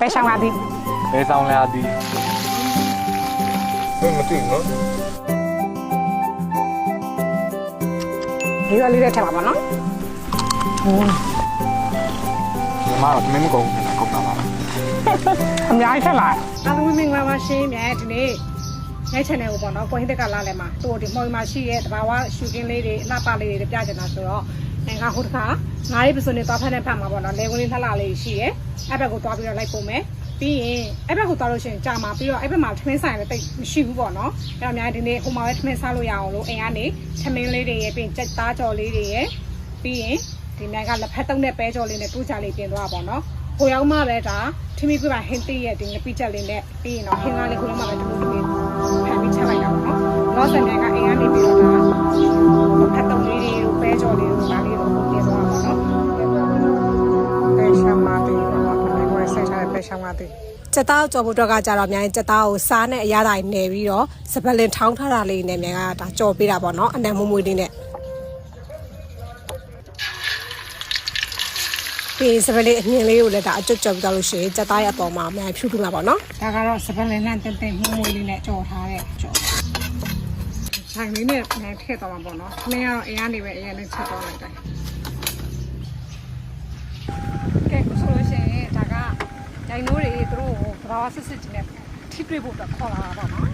ပဲဆောင်လာသည် ဘယ်ဆောင်လဲအသည်မသိဘူးနော် ဒီလိုလေးတဲ့ထက်ပါနော်ဒီမှာတော့မင်းကုန်ကုန်တာပါ အများကြီးထက်လာအားလုံးမင်္ဂလာပါရှင်မြဲဒီနေ့ည channel ကိုပေါ့နော်ကိုဟင်းတက်ကလာလဲမှာသူ့ဒီမော်မှာရှိရဲ့တဘာဝရှူကင်းလေးတွေအလှပလေးတွေပြချင်တာဆိုတော့ငါဟိုတခါငါးလေးပစုံနေသွားဖက်နဲ့ဖက်မှာပေါ့နော်လေဝင်လေးလှလှလေးရှိရဲ့အဲ့ဘက်ကိုသွားပြီးတော့လိုက်ပုံမယ်ပြီးရင်အဲ့ဘက်ကိုသွားလို့ရှိရင်ကြာမှာပြီးတော့အဲ့ဘက်မှာထမင်းဆိုင်လည်းတိတ်မရှိဘူးပေါ့နော်အဲ့တော့အများဒီနေ့ဟိုမှာပဲထမင်းစားလို့ရအောင်လို့အိမ်ကနေထမင်းလေးတွေရဲ့ပြီးရင်ကြက်သားကြော်လေးတွေရဲ့ပြီးရင်ဒီနိုင်ကလက်ဖက်တုံးနဲ့ပဲကြော်လေးနဲ့တူးချလေးပြင်သွားပါတော့ဟိုရောက်မှပဲဒါထမင်းပြပါဟင်းသေးရဲ့ဒီငပိချက်လေးနဲ့ပြီးရင်တော့ဟင်းကားလေးဟိုရောက်မှပဲတူးတူးဖန်ပြီးချက်လိုက်တာပေါ့နော်လောဆန်နိုင်ကအိမ်ကနေပြီးတော့ဒါဖက်တုံးလေးတွေပဲကြော်လေးတွေဒါလေးတော့ပြင်သွားပါတော့ပဲရှမ်းမာတီပေါ့နော်ဒီကိုဆက်ထားတဲ့ပဲရှမ်းမာတီစက်သားကြော်ဖို့တော့ကကြတော့အများကြီးစက်သားကိုစားနဲ့အရသာနေပြီးတော့စပလင်ထောင်းထားတာလေးနဲ့မြန်ကဒါကြော်ပေးတာပေါ့နော်အနံမွမွေးလေးနဲ့ပြီးစပလင်အမြင်လေးကိုလည်းဒါအကျွတ်ကြော်ပြီးတော့လို့ရှိရင်စက်သားရဲ့အပေါ်မှာအများကြီးဖြူထူမှာပေါ့နော်ဒါကတော့စပလင်လန့်တင်းတင်းမွမွေးလေးနဲ့ကြော်ထားတဲ့ကြော်ဆိုင်လေးနဲ့မြန်ထည့်သွားမှာပေါ့နော်ခင်းကတော့အရင်ကနေပဲအရင်နဲ့ချက်သွားလိုက်တယ်ကဲဆိုလို့ရှိရင်ဒါကဂျိုင်နိုးတွေသူတို့ကိုဘာဝစစ်စစ်ချင်းနဲ့ထိတွေ့ဖို့တော့ခေါ်လာတာပေါ့နော်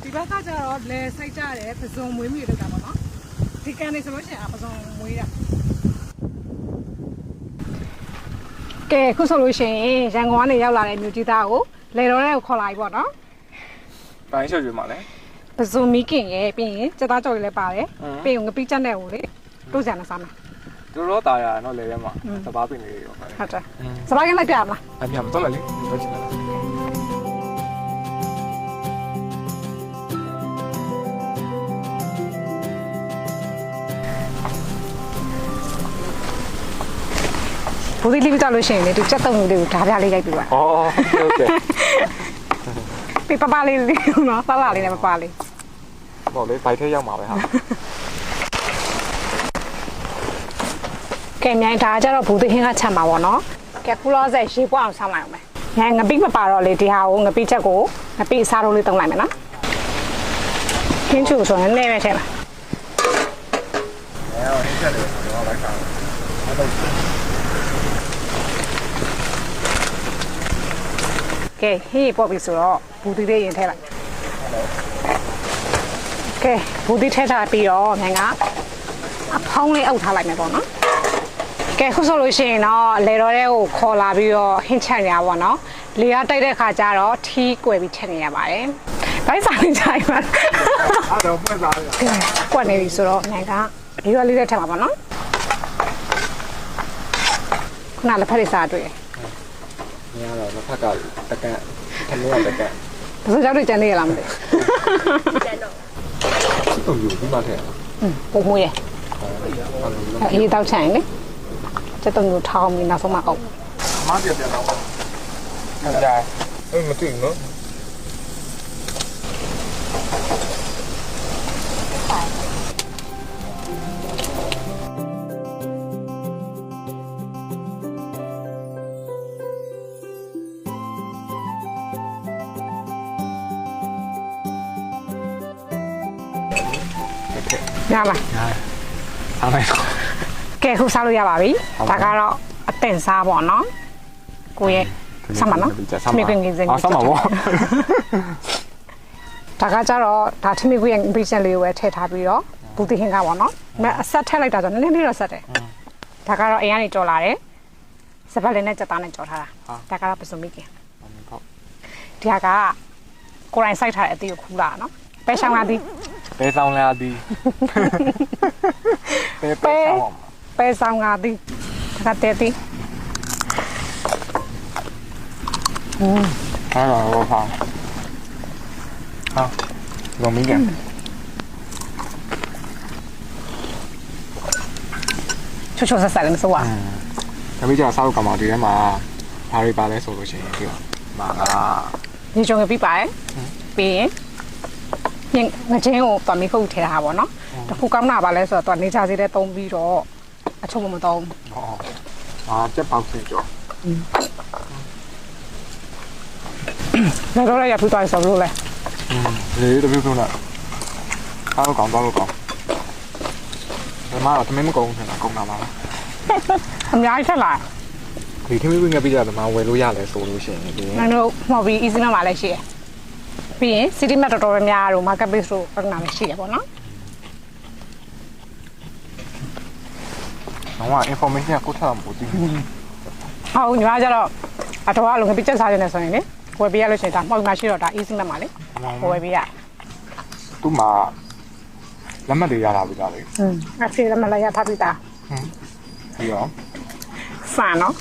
ဒီဘက်ကကျတော့လဲစိုက်ကြတယ်ပစုံမွေးမိလောက်တာပေါ့နော်ဒီကန်နေဆိုလို့ရှိရင်ပစုံမွေးတာကဲခုဆိုလို့ရှိရင်ရန်ကုန်ကနေရောက်လာတဲ့မြို့ကြီးသားကိုလေတော်တဲ့ကိုခေါ်လာပြီပေါ့နော်တိုင်းချက်ရွေးမှာလဲပစုံမီးကင်ရဲ့ပြီးရင်စက်သားကြော်လေးလည်းပါတယ်ပြီးရင်ငပိချက်နဲ့ကိုလေတို့စံနဲ့စားမှာတို့တော့တာရနော်လေထဲမှာစပားပင်လေးရောဟုတ်တယ်စပားကင်းလိုက်ပြမလားအပြမတော့လေဒီတော့ချင်တယ်ဘူဒီလီပြီးတော့လို့ရှိရင်လေသူစက်တုံးလေးကိုဓာပြလေးရိုက်ပြီးပါอ๋อโอเคပြပပလေးလေးနော်ဆလာလေးနဲ့ပပလေးပေါ့လေဘိုက်ထဲရောက်မှာပဲဟာကဲမြိုင်ဒါကြတော့ဘူဒီဟင်းကချက်မှာပေါ့နော်ကဲခုလောဆက်ရေပွားအောင်ဆောင်းလိုက်အောင်မယ်မြိုင်ငပိမပါတော့လေဒီဟာကိုငပိချက်ကိုငပိအစားတို့လေးတုံးလိုက်မယ်နော်ဟင်းချူဆိုရင်လည်းပဲထည့်ပါဟင်းချက်လေးတော့လိုက်တာအဲ့တော့ကဲဟင်းပေါ့ပြီဆိုတော့ဘူဒီလေးရင်ထည့်လိုက်ကဲဘူဒီထည့်ထားပြီးတော့မြိုင်ကအဖောင်းလေးအုပ်ထားလိုက်မယ်ပေါ့နော်ကဲခုဆိုလို့ရှိရင်တော့လေတော်တဲ့ကိုခေါ်လာပြီးတော့ဟင်းချက်နေရပါတော့လေရတိုက်တဲ့ခါကျတော့ထီးကွယ်ပြီးချက်နေရပါတယ်ဘိုက်စားနေကြပါအဲ့တော့ပွက်စားရကွက်နေပြီဆိုတော့နိုင်ကဒီလိုလေးနဲ့ထည့်ပါပါနော်ခုနလက်ဖက်လေးစားတွေ့ညတော့လက်ဖက်ကတကန်ထမင်းကတကန်ဘယ်လိုကြောက်ကြနေရလားမသိကျန်တော့တော့ယူပြီးမှထည့်ပုံမွေးရအေးတောက်ချင်လေစက်တုံးကိုထောင်းပြီးနောက်ဆုံးမှအုပ်မပြပြတော့ဟုတ်ကြမသိဘူးနော်ရလားအားလိုက်တော့ကဲခုစားလို့ရပါပြီဒါကတော့အတင်စားပေါ့နော်ကိုရဲ့စားမနော်မိကွင်းကင်းစင်စားမှာပေါ့ဒါကကြတော့ဒါထမီကွင်းဘီချန်လေးကိုပဲထည့်ထားပြီးတော့ဘူတီဟင်းကပေါ့နော်အဆက်ထည့်လိုက်တာဆိုနည်းနည်းလေးတော့ဆက်တယ်ဒါကတော့အိမ်ကနေကြော်လာတယ်စပတ်လေးနဲ့စက်သားနဲ့ကြော်ထားတာဒါကတော့ပစုံမိကင်ဒီကကိုရိုင်းစိုက်ထားတဲ့အသီးကိုခူးလာနော်ပဲရှောင်းလာသည်ပဲဆောင်လာသည်ပဲဆောင်လာသည်ဒါကတဲ့သည်အဲ့တော့ဟာလုံမင်းကန်ချိုချိုဆက်ဆက်လည်းမစိုးပါဒါပေမဲ့စားလို့ကမှဒီထဲမှာဘာတွေပါလဲဆိုလို့ရှိရင်ဒီမှာညချုံကပြပါတယ်ပြီးရင်ညငချင်းကိုတော်မီခုတ်ထည့်ထားပါတော့တခုကောင်းတာပါလဲဆိုတော့နေချစေတဲ့သုံးပြီးတော့အချုံမသုံးကြက်ပေါင်းစင်ကြော နောက်တော့ရထူသွားဆိုလို့လေ လေတပြည့်စုံလာအားတော့ကောင်းတော့ကောင်းဒီမှာတော့သမင်းမကုန်ဘူးဆိုတာကုန်တာပါလား အများကြီးထက်လာ ဒီခင်းမင်းငါပြကြတယ်မှာဝယ်လို့ရလဲဆိုလို့ရှိရင်ဒီ နောက်တော့မှော်ပြီး easy မှာလည်းရှိရပြီးရင် city map တော်တော်များတို့ market place တို့ပကနာလည်းရှိရပေါ့နော် တော့ information ကိုထားမှာမဟုတ်ဘူး ဟုတ်ညီမကျတော့အတော်အလုံးငပြချက်စားနေတယ်ဆိုရင်လေဝယ်ပေးရလို့ရှိရင်ဒါမှော်မရှိတော့ဒါ easy map မှာလေဝယ်ပေးရ သူ့မှာလက်မှတ်တွေရတာပြီလားလေ အဖေလည်းမလာရထားပြီးသား ပြီးတော့ ဖန်နော်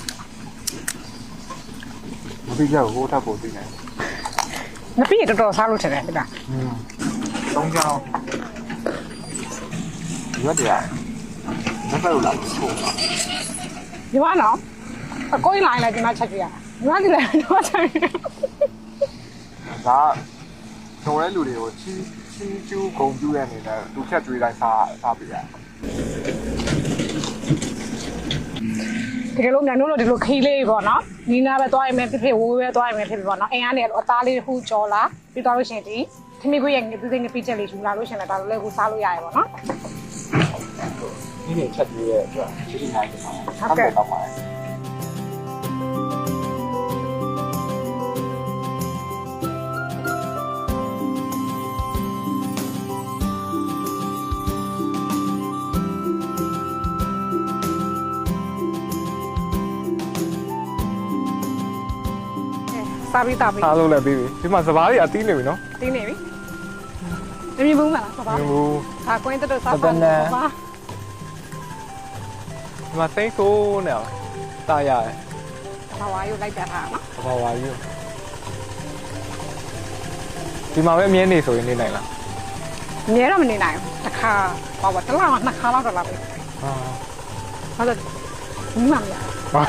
မပြီးကြဘူးဟိုထပ်ပို့သိနေ ငပြည့်တော်တော်စားလို့ထင်တယ်ဒီက သုံးကြောင်းရွက်တရားလက်ဖက်လို့လာပို့ ညီမနော်အကိုင်းလိုင်းလည်းဒီမှာချက်ကြည့်ရညီမဒီလည်းတော့ချက် ဒါတော်တဲ့လူတွေကိုချီကျူးဂုံပြူးတဲ့အနေနဲ့လူဖြတ်ကြွေးတိုင်းစားပြရ တကယ်လို့မြန်လို့ဒီလိုခီးလေးပေါ့နော်နီးနာပဲသွားရမယ်ဖြစ်ဖြစ်ဝိုးပဲသွားရမယ်ဖြစ်ဖြစ်ပေါ့နော်အိမ်ကနေအသားလေးတစ်ခုကြော်လာပြီးသွားလို့ရှိရင်ဒီခမီကွေးရဲ့ငပြင်းငပြချက်လေးယူလာလို့ရှိရင်လည်းဒါလည်းကိုစားလို့ရရပေါ့နော် ဒီနေ့ချက်ကြွေးရဲ့အတွက်ချီတီနိုင်တယ်ပါတော့ပါ စားပြီးတာပြီး အားလုံးလည်းပြီးပြီဒီမှာစပားတွေအတီးနေပြီနော် တင်းနေပြီမမြင်ဘူးမလားပါပါ ဟို အာကွင်းတက်စားပါပါ ဒီမှာသိဆိုးနေအောင်တာရတယ် ဘာဝါယူလိုက်ပြထားနော် ဘာဝါယူဒီမှာပဲအမြဲနေဆိုရင်နေနိုင်လား အများတော့မနေနိုင်ဘူးတစ်ခါပါပါတစ်လောက်နှစ်ခါလောက်တော့လာပြီ ဟာ ဟုတ်တယ်ညီမမရ ဘာ